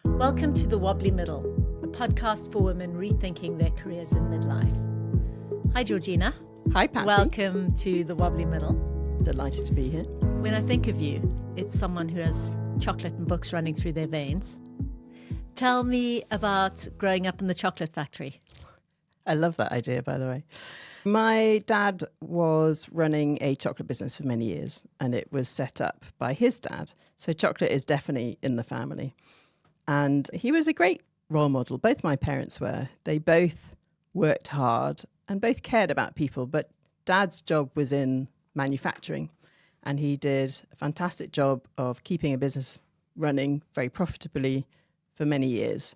Welcome to The Wobbly Middle, a podcast for women rethinking their careers in midlife. Hi, Georgina. Hi, Patsy. Welcome to The Wobbly Middle. Delighted to be here. When I think of you, it's someone who has chocolate and books running through their veins. Tell me about growing up in the chocolate factory. I love that idea, by the way. My dad was running a chocolate business for many years, and it was set up by his dad. So chocolate is definitely in the family. And he was a great role model. Both my parents were. They both worked hard and both cared about people. But Dad's job was in manufacturing, and he did a fantastic job of keeping a business running very profitably for many years.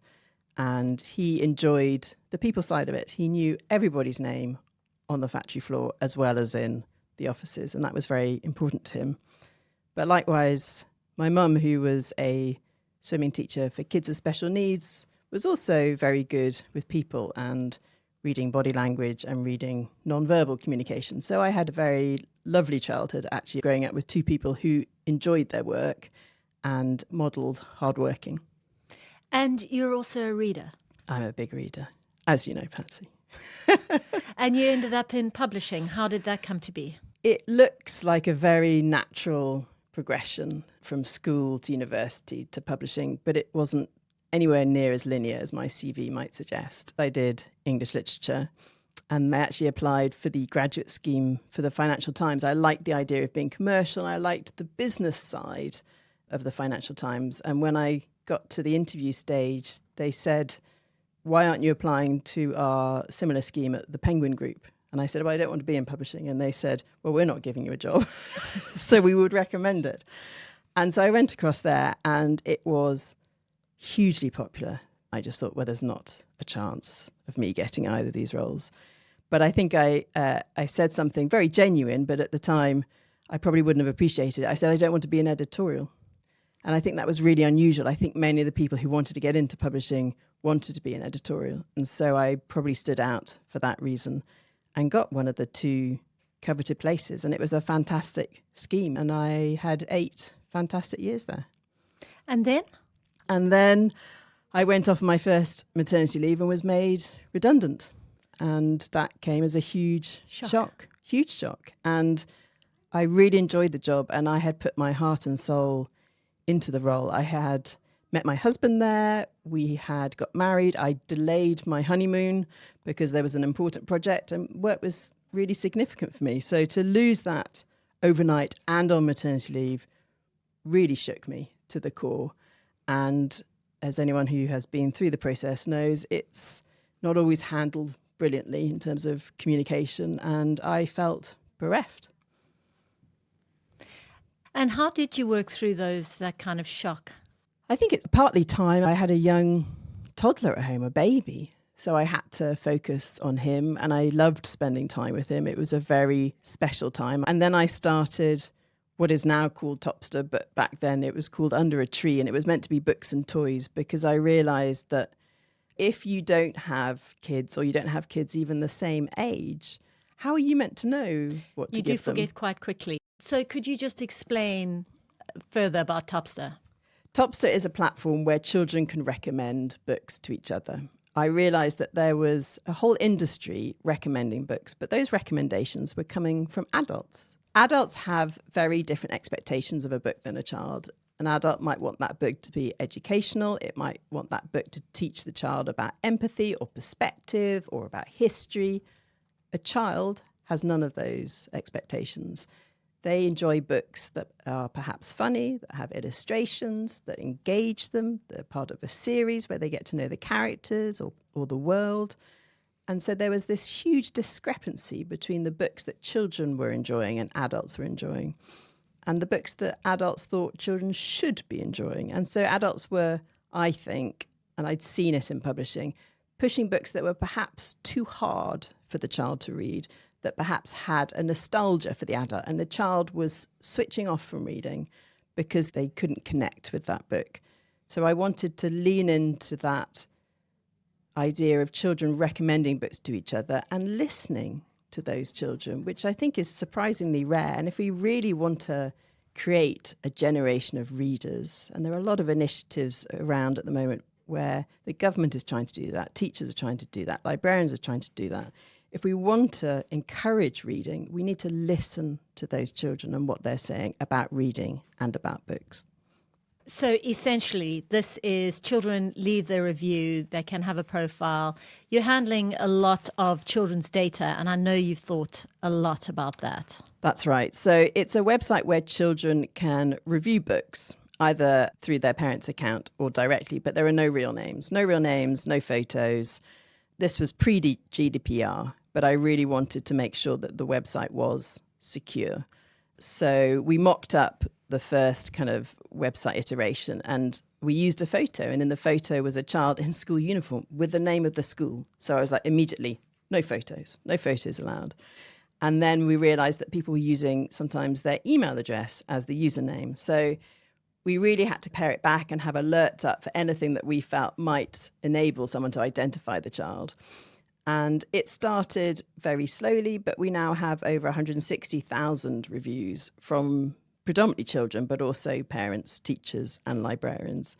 And he enjoyed the people side of it. He knew everybody's name on the factory floor as well as in the offices, and that was very important to him. But likewise, my mum, who was a swimming teacher for kids with special needs, was also very good with people and reading body language and reading non-verbal communication. So I had a very lovely childhood, actually, growing up with two people who enjoyed their work and modelled hardworking. And you're also a reader. I'm a big reader, as you know, Patsy. And you ended up in publishing. How did that come to be? It looks like a very natural progression from school to university to publishing, but it wasn't anywhere near as linear as my CV might suggest. I did English literature, and I actually applied for the graduate scheme for the Financial Times. I liked the idea of being commercial. I liked the business side of the Financial Times. And when I got to the interview stage, they said, "Why aren't you applying to our similar scheme at the Penguin Group?" And I said, "Well, I don't want to be in publishing." And they said, "Well, we're not giving you a job, so we would recommend it." And so I went across there, and it was hugely popular. I just thought, well, there's not a chance of me getting either of these roles. But I think I said something very genuine, but at the time, I probably wouldn't have appreciated it. I said, "I don't want to be an editorial." And I think that was really unusual. I think many of the people who wanted to get into publishing wanted to be an editorial. And so I probably stood out for that reason and got one of the two coveted places. And it was a fantastic scheme. And I had 8 fantastic years there. And then? And then I went off my first maternity leave and was made redundant. And that came as a huge shock. And I really enjoyed the job, and I had put my heart and soul into the role. I had met my husband there. We had got married. I delayed my honeymoon because there was an important project, and work was really significant for me. So to lose that overnight and on maternity leave really shook me to the core. And as anyone who has been through the process knows, it's not always handled brilliantly in terms of communication, and I felt bereft. And how did you work through that kind of shock? I think it's partly time. I had a young toddler at home, a baby, so I had to focus on him, and I loved spending time with him. It was a very special time. And then I started what is now called Toppsta, but back then it was called Under a Tree, and it was meant to be books and toys, because I realised that if you don't have kids, or you don't have kids even the same age, how are you meant to know what to give them? You do forget quite quickly. So could you just explain further about Toppsta? Toppsta is a platform where children can recommend books to each other. I realised that there was a whole industry recommending books, but those recommendations were coming from adults. Adults have very different expectations of a book than a child. An adult might want that book to be educational. It might want that book to teach the child about empathy or perspective or about history. A child has none of those expectations. They enjoy books that are perhaps funny, that have illustrations, that engage them. They're part of a series where they get to know the characters or the world. And so there was this huge discrepancy between the books that children were enjoying and adults were enjoying, and the books that adults thought children should be enjoying. And so adults were, I think, and I'd seen it in publishing, pushing books that were perhaps too hard for the child to read, that perhaps had a nostalgia for the adult, and the child was switching off from reading because they couldn't connect with that book. So I wanted to lean into that idea of children recommending books to each other and listening to those children, which I think is surprisingly rare. And if we really want to create a generation of readers. And there are a lot of initiatives around at the moment where the government is trying to do that, teachers are trying to do that, librarians are trying to do that. If we want to encourage reading, we need to listen to those children and what they're saying about reading and about books. So essentially, this is children leave their review, they can have a profile. You're handling a lot of children's data, and I know you've thought a lot about that. That's right. So it's a website where children can review books, either through their parents' account or directly, but there are no real names, no photos. This was pre-GDPR, but I really wanted to make sure that the website was secure. So we mocked up the first kind of website iteration and we used a photo. And in the photo was a child in school uniform with the name of the school. So I was like, immediately, no photos allowed. And then we realized that people were using sometimes their email address as the username. So we really had to pare it back and have alerts up for anything that we felt might enable someone to identify the child. And it started very slowly, but we now have over 160,000 reviews from predominantly children, but also parents, teachers, and librarians.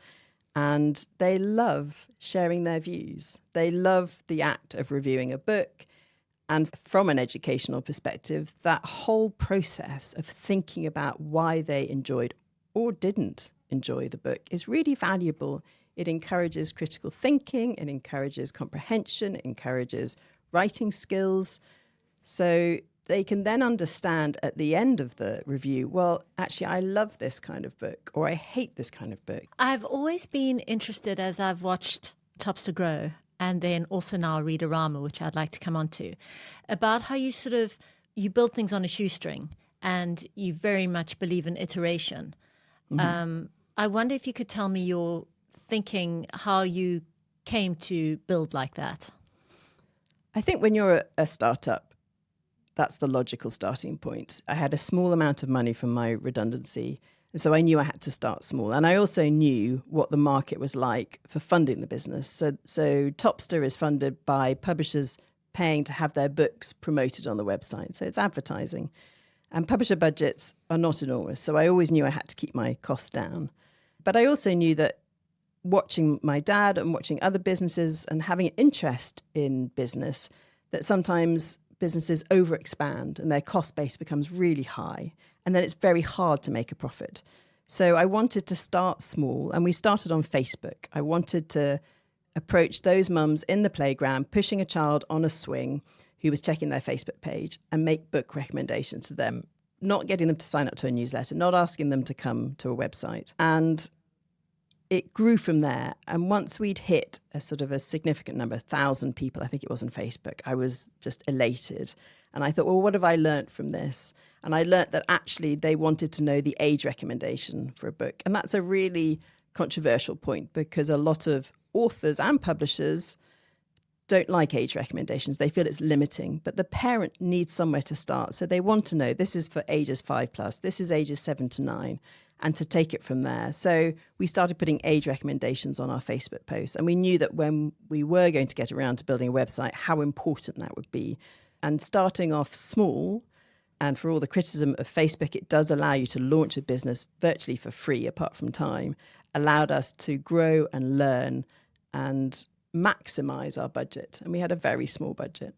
And they love sharing their views. They love the act of reviewing a book. And from an educational perspective, that whole process of thinking about why they enjoyed or didn't enjoy the book is really valuable. It encourages critical thinking, it encourages comprehension, it encourages writing skills. So they can then understand at the end of the review, well, actually, I love this kind of book, or I hate this kind of book. I've always been interested as I've watched Toppsta grow, and then also now Readerama, which I'd like to come on to, about how you build things on a shoestring and you very much believe in iteration. Mm-hmm. I wonder if you could tell me your thinking, how you came to build like that. I think when you're a startup, that's the logical starting point. I had a small amount of money from my redundancy, and so I knew I had to start small. And I also knew what the market was like for funding the business. So Toppsta is funded by publishers paying to have their books promoted on the website. So it's advertising. And publisher budgets are not enormous. So I always knew I had to keep my costs down. But I also knew that watching my dad and watching other businesses and having an interest in business, that sometimes businesses overexpand and their cost base becomes really high. And then it's very hard to make a profit. So I wanted to start small, and we started on Facebook. I wanted to approach those mums in the playground, pushing a child on a swing who was checking their Facebook page, and make book recommendations to them, not getting them to sign up to a newsletter, not asking them to come to a website. And it grew from there. And once we'd hit a sort of a significant number, 1,000 people, I think it was on Facebook, I was just elated. And I thought, well, what have I learnt from this? And I learnt that actually they wanted to know the age recommendation for a book. And that's a really controversial point, because a lot of authors and publishers don't like age recommendations. They feel it's limiting, but the parent needs somewhere to start. So they want to know, this is for ages 5+, this is ages 7 to 9, and to take it from there. So we started putting age recommendations on our Facebook posts, and we knew that when we were going to get around to building a website, how important that would be. And starting off small, and for all the criticism of Facebook, it does allow you to launch a business virtually for free, apart from time, allowed us to grow and learn and maximize our budget. And we had a very small budget.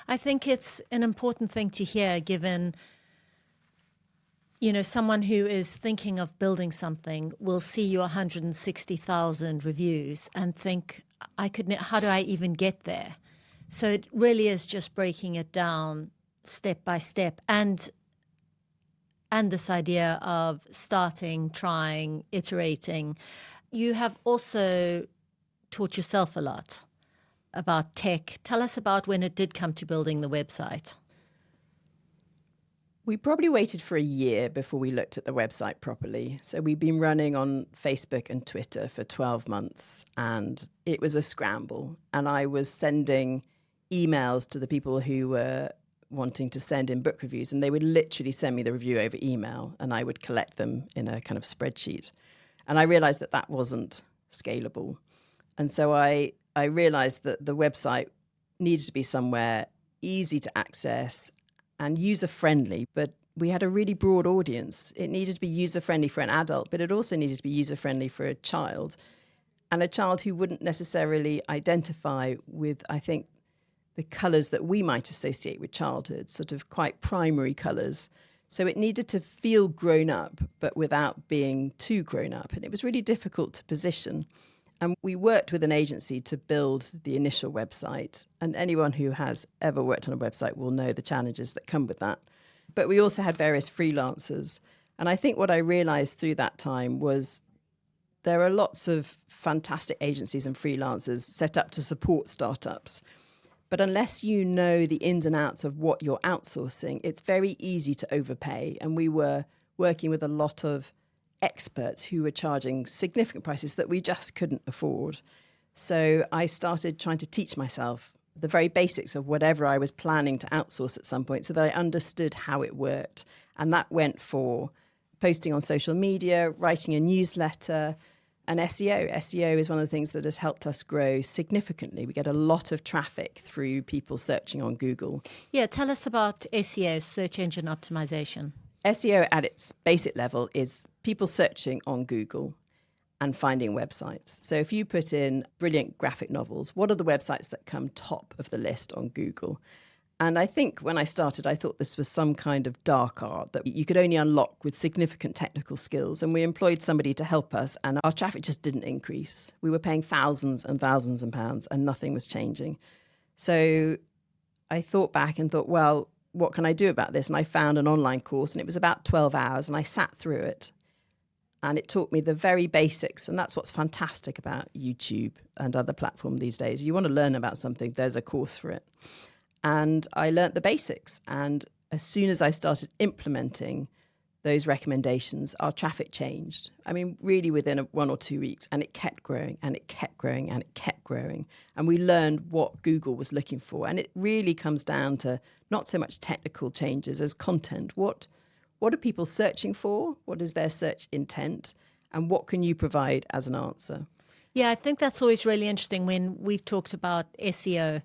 I think it's an important thing to hear, given, someone who is thinking of building something will see your 160,000 reviews and think, how do I even get there? So it really is just breaking it down step by step, and this idea of starting, trying, iterating. You have also taught yourself a lot about tech. Tell us about when it did come to building the website. We probably waited for a year before we looked at the website properly. So we've been running on Facebook and Twitter for 12 months, and it was a scramble. And I was sending emails to the people who were wanting to send in book reviews, and they would literally send me the review over email, and I would collect them in a kind of spreadsheet. And I realized that that wasn't scalable. And so I realized that the website needed to be somewhere easy to access and user-friendly, but we had a really broad audience. It needed to be user-friendly for an adult, but it also needed to be user-friendly for a child. And a child who wouldn't necessarily identify with, I think, the colours that we might associate with childhood, sort of quite primary colours. So it needed to feel grown up, but without being too grown up. And it was really difficult to position. And we worked with an agency to build the initial website. And anyone who has ever worked on a website will know the challenges that come with that. But we also had various freelancers. And I think what I realised through that time was there are lots of fantastic agencies and freelancers set up to support startups. But unless you know the ins and outs of what you're outsourcing, it's very easy to overpay. And we were working with a lot of experts who were charging significant prices that we just couldn't afford. So I started trying to teach myself the very basics of whatever I was planning to outsource at some point so that I understood how it worked. And that went for posting on social media, writing a newsletter, and SEO. SEO is one of the things that has helped us grow significantly. We get a lot of traffic through people searching on Google. Yeah, tell us about SEO, search engine optimization. SEO at its basic level is people searching on Google and finding websites. So if you put in brilliant graphic novels, what are the websites that come top of the list on Google? And I think when I started, I thought this was some kind of dark art that you could only unlock with significant technical skills. And we employed somebody to help us, and our traffic just didn't increase. We were paying thousands and thousands of pounds, and nothing was changing. So I thought back and thought, well, what can I do about this? And I found an online course, and it was about 12 hours, and I sat through it. And it taught me the very basics. And that's what's fantastic about YouTube and other platforms these days. You want to learn about something, there's a course for it. And I learnt the basics. And as soon as I started implementing those recommendations, our traffic changed. I mean, really within 1 or 2 weeks. And it kept growing and it kept growing and it kept growing. And we learned what Google was looking for. And it really comes down to not so much technical changes as content. What are people searching for? What is their search intent? And what can you provide as an answer? Yeah, I think that's always really interesting when we've talked about SEO.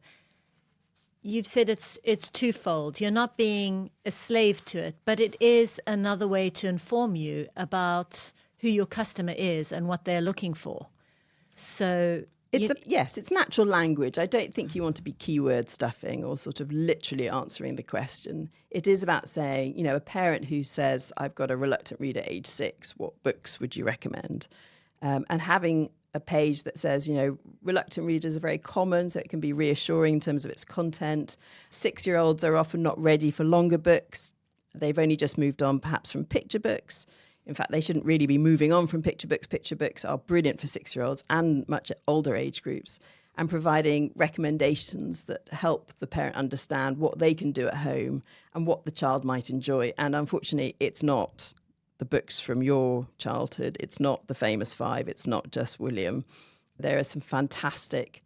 You've said it's twofold. You're not being a slave to it, but it is another way to inform you about who your customer is and what they're looking for. So it's natural language. I don't think you want to be keyword stuffing or sort of literally answering the question. It is about saying, a parent who says, I've got a reluctant reader age 6, what books would you recommend? And having a page that says, reluctant readers are very common, so it can be reassuring in terms of its content. 6-year-olds are often not ready for longer books. They've only just moved on perhaps from picture books. In fact, they shouldn't really be moving on from picture books. Picture books are brilliant for 6-year-olds and much older age groups, and providing recommendations that help the parent understand what they can do at home and what the child might enjoy. And unfortunately, it's not the books from your childhood. It's not the famous 5. It's not just William. There are some fantastic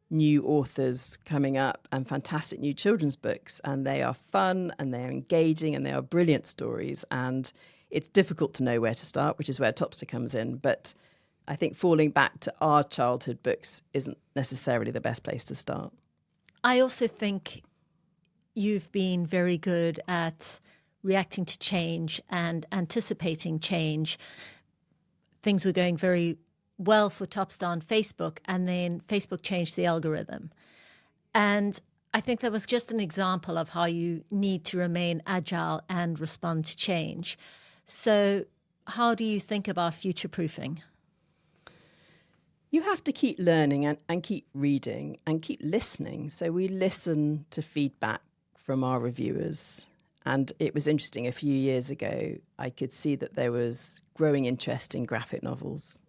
new authors coming up and fantastic new children's books, and they are fun and they're engaging and they are brilliant stories. And it's difficult to know where to start, which is where Toppsta comes in. But I think falling back to our childhood books isn't necessarily the best place to start. I also think you've been very good at reacting to change and anticipating change. Things were going very well for Toppsta on Facebook, and then Facebook changed the algorithm. And I think that was just an example of how you need to remain agile and respond to change. So how do you think about future-proofing? You have to keep learning and keep reading and keep listening. So we listen to feedback from our reviewers. And it was interesting, a few years ago, I could see that there was growing interest in graphic novels.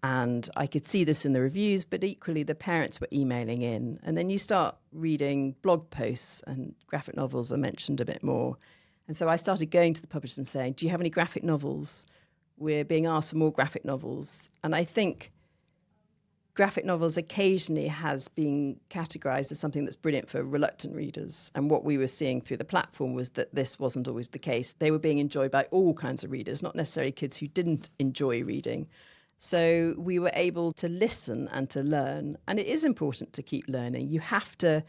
And I could see this in the reviews, but equally the parents were emailing in. And then you start reading blog posts and graphic novels are mentioned a bit more. And so I started going to the publishers and saying, do you have any graphic novels? We're being asked for more graphic novels. And I think graphic novels occasionally has been categorised as something that's brilliant for reluctant readers. And what we were seeing through the platform was that this wasn't always the case. They were being enjoyed by all kinds of readers, not necessarily kids who didn't enjoy reading. So we were able to listen and to learn. And it is important to keep learning. You have to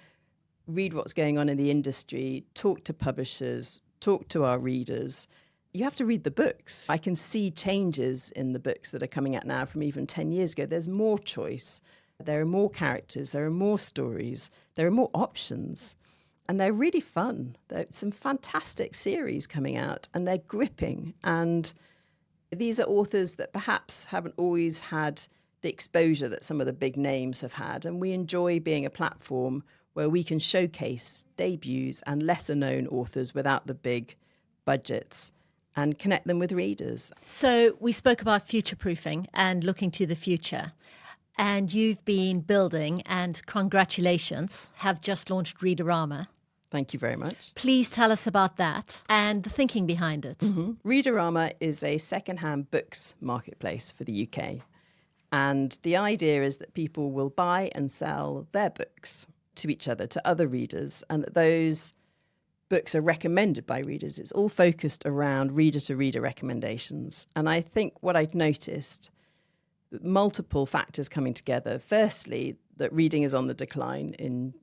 read what's going on in the industry, talk to publishers, talk to our readers, you have to read the books. I can see changes in the books that are coming out now from even 10 years ago. There's more choice. There are more characters. There are more stories. There are more options. And they're really fun. There's some fantastic series coming out, and they're gripping. And these are authors that perhaps haven't always had the exposure that some of the big names have had. And we enjoy being a platform where we can showcase debuts and lesser-known authors without the big budgets and connect them with readers. So we spoke about future-proofing and looking to the future. And you've been building, and congratulations, have just launched Readerama. Thank you very much. Please tell us about that and the thinking behind it. Mm-hmm. Readerama is a second-hand books marketplace for the UK. And the idea is that people will buy and sell their books to each other, to other readers, and that those books are recommended by readers. It's all focused around reader-to-reader recommendations. And I think what I've noticed, multiple factors coming together. Firstly, that reading is on the decline in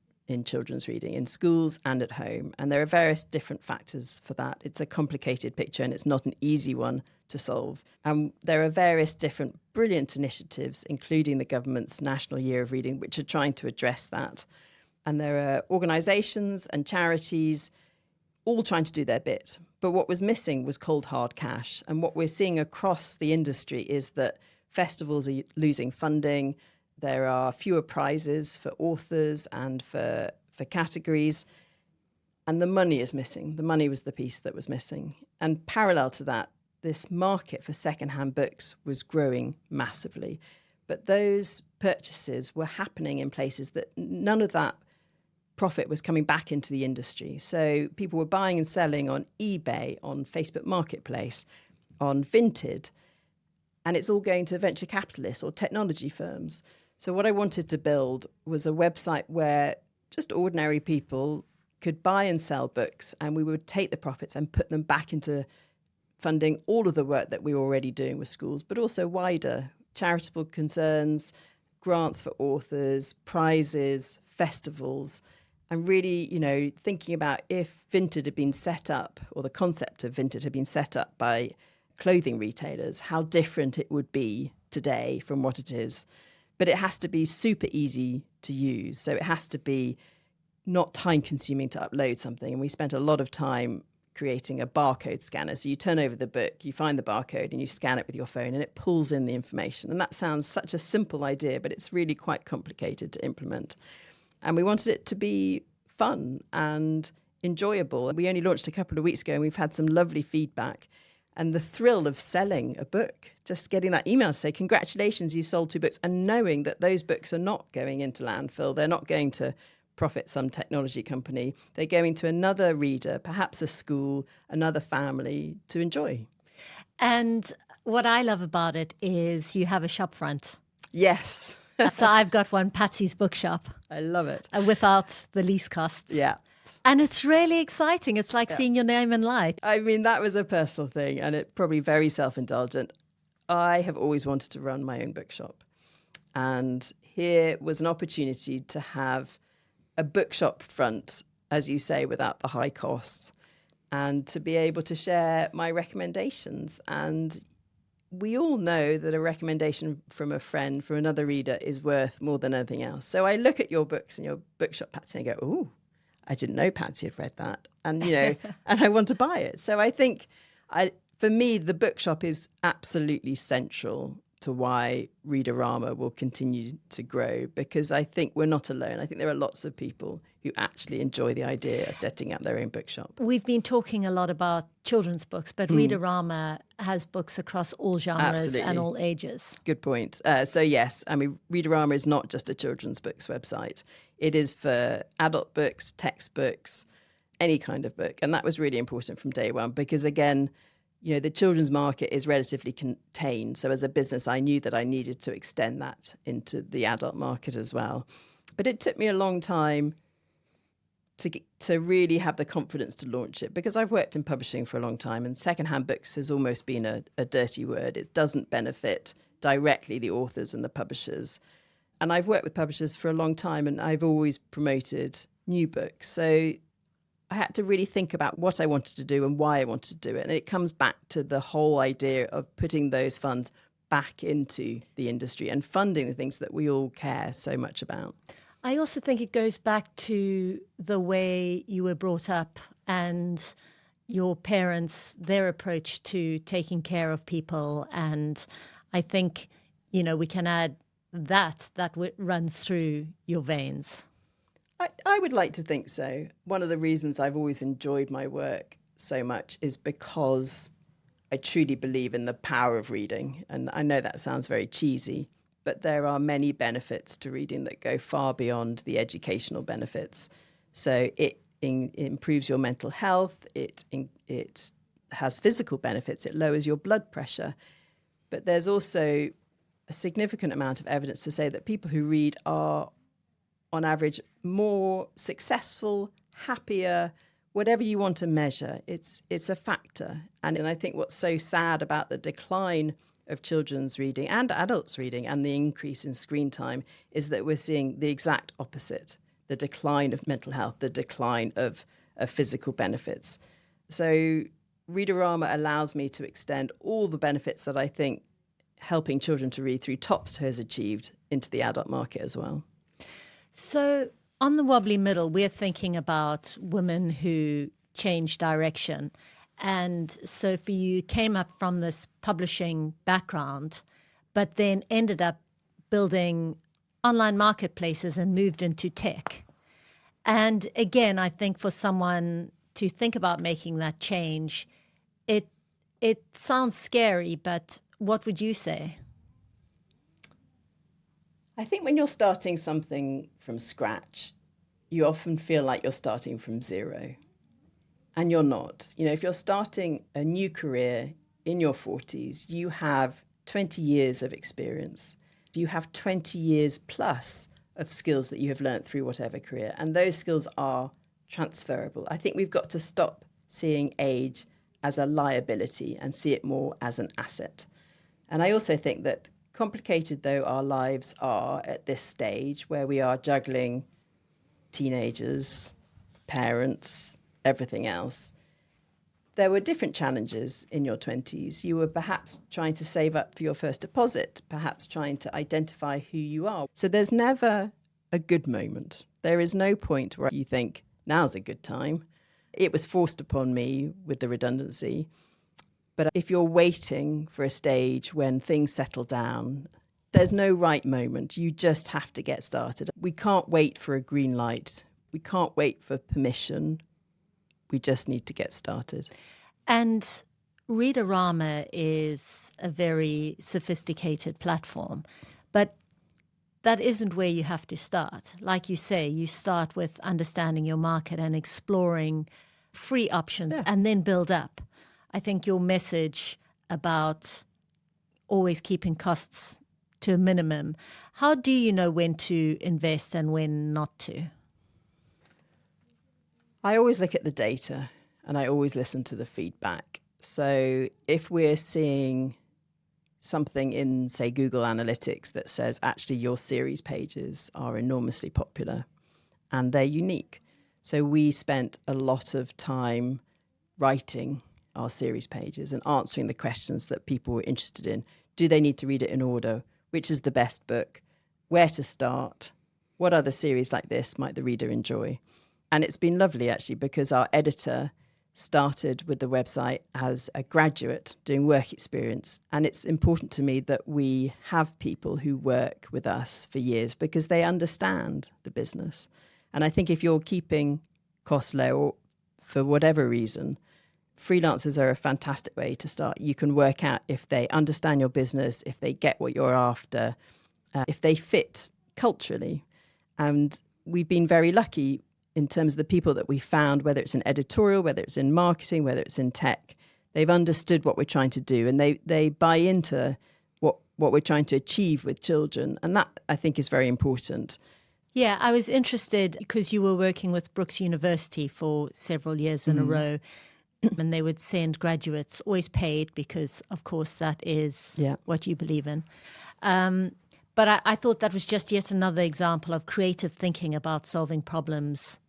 children's reading, in schools and at home. And there are various different factors for that. It's a complicated picture and it's not an easy one to solve. And there are various different brilliant initiatives, including the government's National Year of Reading, which are trying to address that. And there are organisations and charities all trying to do their bit. But what was missing was cold, hard cash. And what we're seeing across the industry is that festivals are losing funding. There are fewer prizes for authors and for categories. And the money is missing. The money was the piece that was missing. And parallel to that, this market for secondhand books was growing massively. But those purchases were happening in places that none of that profit was coming back into the industry. So people were buying and selling on eBay, on Facebook Marketplace, on Vinted, and it's all going to venture capitalists or technology firms. So what I wanted to build was a website where just ordinary people could buy and sell books, and we would take the profits and put them back into funding all of the work that we were already doing with schools, but also wider charitable concerns, grants for authors, prizes, festivals, and really, you know, thinking about if Vinted had been set up, or the concept of Vinted had been set up by clothing retailers, how different it would be today from what it is. But it has to be super easy to use. So it has to be not time consuming to upload something. And we spent a lot of time creating a barcode scanner. So you turn over the book, you find the barcode and you scan it with your phone and it pulls in the information. And that sounds such a simple idea, but it's really quite complicated to implement. And we wanted it to be fun and enjoyable. We only launched a couple of weeks ago and we've had some lovely feedback. And the thrill of selling a book, just getting that email to say, congratulations, you sold 2 books, and knowing that those books are not going into landfill, they're not going to profit some technology company, they're going to another reader, perhaps a school, another family to enjoy. And what I love about it is you have a shopfront. Yes. So I've got one, Patsy's Bookshop. I love it. Without the lease costs. Yeah. And it's really exciting. It's like seeing your name in light. I mean, that was a personal thing, and it's probably very self-indulgent. I have always wanted to run my own bookshop. And here was an opportunity to have a bookshop front, as you say, without the high costs, and to be able to share my recommendations. And we all know that a recommendation from a friend, from another reader, is worth more than anything else. So I look at your books in your bookshop, Patsy, and I go, ooh, I didn't know Patsy had read that. And, you know, and I want to buy it. So I think, for me, the bookshop is absolutely central to why Readerama will continue to grow, because I think we're not alone. I think there are lots of people who actually enjoy the idea of setting up their own bookshop. We've been talking a lot about children's books, but Readerama has books across all genres Absolutely. and all ages. Good point. So yes, I mean, Readerama is not just a children's books website. It is for adult books, textbooks, any kind of book. And that was really important from day one because, again, you know, the children's market is relatively contained. So as a business, I knew that I needed to extend that into the adult market as well. But it took me a long time to really have the confidence to launch it, because I've worked in publishing for a long time, and secondhand books has almost been a dirty word. It doesn't benefit directly the authors and the publishers. And I've worked with publishers for a long time, and I've always promoted new books. So I had to really think about what I wanted to do and why I wanted to do it. And it comes back to the whole idea of putting those funds back into the industry and funding the things that we all care so much about. I also think it goes back to the way you were brought up and your parents, their approach to taking care of people. And I think, we can add that runs through your veins. I would like to think so. One of the reasons I've always enjoyed my work so much is because I truly believe in the power of reading. And I know that sounds very cheesy, but there are many benefits to reading that go far beyond the educational benefits. So it improves your mental health, it has physical benefits, it lowers your blood pressure. But there's also a significant amount of evidence to say that people who read are, on average, more successful, happier, whatever you want to measure. It's a factor. And I think what's so sad about the decline of children's reading and adults reading and the increase in screen time is that we're seeing the exact opposite, the decline of mental health, the decline of physical benefits. So Readerama allows me to extend all the benefits that I think helping children to read through Toppsta has achieved into the adult market as well. So on the Wobbly Middle, we're thinking about women who change direction. And so for you, came up from this publishing background, but then ended up building online marketplaces and moved into tech. And again, I think for someone to think about making that change, it sounds scary, but what would you say? I think when you're starting something from scratch, you often feel like you're starting from zero. And you're not. If you're starting a new career in your 40s, you have 20 years of experience. You have 20 years plus of skills that you have learnt through whatever career. And those skills are transferable. I think we've got to stop seeing age as a liability and see it more as an asset. And I also think that complicated though our lives are at this stage where we are juggling teenagers, parents, everything else, there were different challenges in your 20s. You were perhaps trying to save up for your first deposit, perhaps trying to identify who you are. So there's never a good moment. There is no point where you think, now's a good time. It was forced upon me with the redundancy. But if you're waiting for a stage when things settle down, there's no right moment. You just have to get started. We can't wait for a green light. We can't wait for permission. We just need to get started. And Readerama is a very sophisticated platform, but that isn't where you have to start. Like you say, you start with understanding your market and exploring free options and then build up. I think your message about always keeping costs to a minimum, how do you know when to invest and when not to? I always look at the data and I always listen to the feedback. So if we're seeing something in, say, Google Analytics that says actually your series pages are enormously popular and they're unique. So we spent a lot of time writing our series pages and answering the questions that people were interested in. Do they need to read it in order? Which is the best book? Where to start? What other series like this might the reader enjoy? And it's been lovely, actually, because our editor started with the website as a graduate doing work experience. And it's important to me that we have people who work with us for years because they understand the business. And I think if you're keeping costs low or for whatever reason, freelancers are a fantastic way to start. You can work out if they understand your business, if they get what you're after, if they fit culturally. And we've been very lucky in terms of the people that we found, whether it's in editorial, whether it's in marketing, whether it's in tech. They've understood what we're trying to do and they buy into what we're trying to achieve with children. And that, I think, is very important. Yeah, I was interested because you were working with Brooks University for several years in a row. And they would send graduates, always paid because, of course, that is what you believe in. But I thought that was just yet another example of creative thinking about solving problems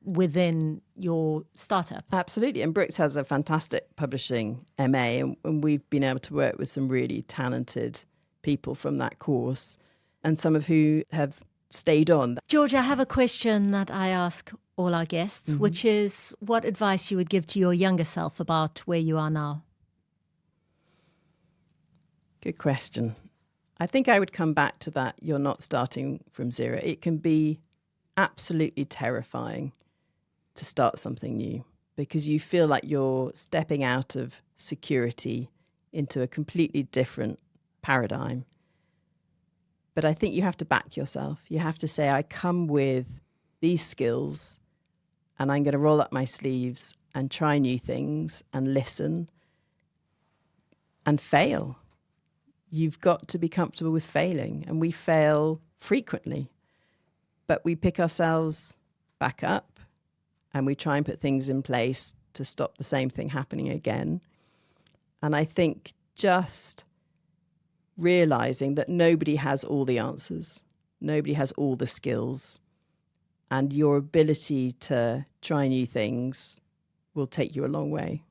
within your startup. Absolutely. And Brooks has a fantastic publishing MA, and we've been able to work with some really talented people from that course, and some of who have stayed on. George, I have a question that I ask all our guests, which is what advice you would give to your younger self about where you are now? Good question. I think I would come back to that. You're not starting from zero. It can be absolutely terrifying to start something new because you feel like you're stepping out of security into a completely different paradigm. But I think you have to back yourself. You have to say, I come with these skills and I'm going to roll up my sleeves and try new things and listen and fail. You've got to be comfortable with failing, and we fail frequently, but we pick ourselves back up and we try and put things in place to stop the same thing happening again. And I think just realizing that nobody has all the answers, nobody has all the skills, and your ability to try new things will take you a long way.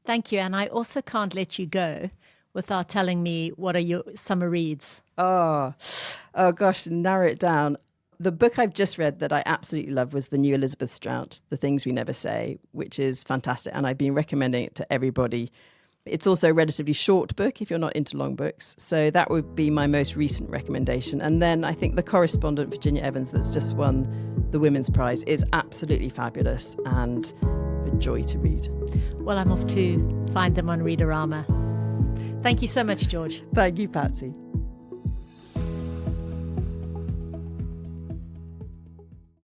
Thank you. And I also can't let you go without telling me what are your summer reads. Oh gosh, narrow it down. The book I've just read that I absolutely love was the new Elizabeth Strout, The Things We Never Say, which is fantastic. And I've been recommending it to everybody. It's also a relatively short book if you're not into long books. So that would be my most recent recommendation. And then I think The Correspondent, Virginia Evans, that's just won the Women's Prize, is absolutely fabulous and a joy to read. Well, I'm off to find them on Readerama. Thank you so much, George. Thank you, Patsy.